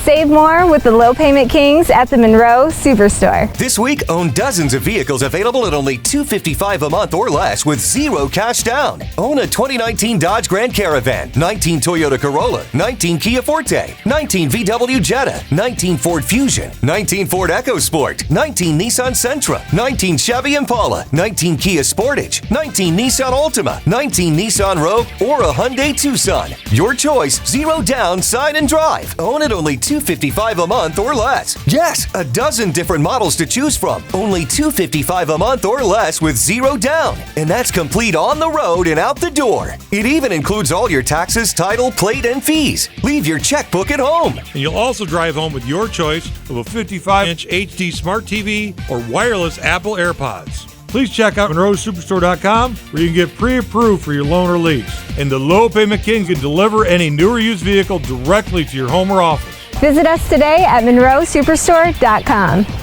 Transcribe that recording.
Save more with the Low Payment Kings at the Monroe Superstore. This week, own dozens of vehicles available at only $255 a month or less with zero cash down. Own a 2019 Dodge Grand Caravan, 19 Toyota Corolla, 19 Kia Forte, 19 VW Jetta, 19 Ford Fusion, 19 Ford EcoSport, 19 Nissan Sentra, 19 Chevy Impala, 19 Kia Sportage, 19 Nissan Altima, 19 Nissan Rogue, or a Hyundai Tucson. Your choice, zero down, sign and drive. Own it only $255 a month or less. Yes, a dozen different models to choose from. Only $255 a month or less with zero down. And that's complete on the road and out the door. It even includes all your taxes, title, plate, and fees. Leave your checkbook at home. And you'll also drive home with your choice of a 55-inch HD Smart TV or wireless Apple AirPods. Please check out MonroeSuperstore.com where you can get pre-approved for your loan or lease. And the Low Payment King can deliver any new or used vehicle directly to your home or office. Visit us today at MonroeSuperstore.com.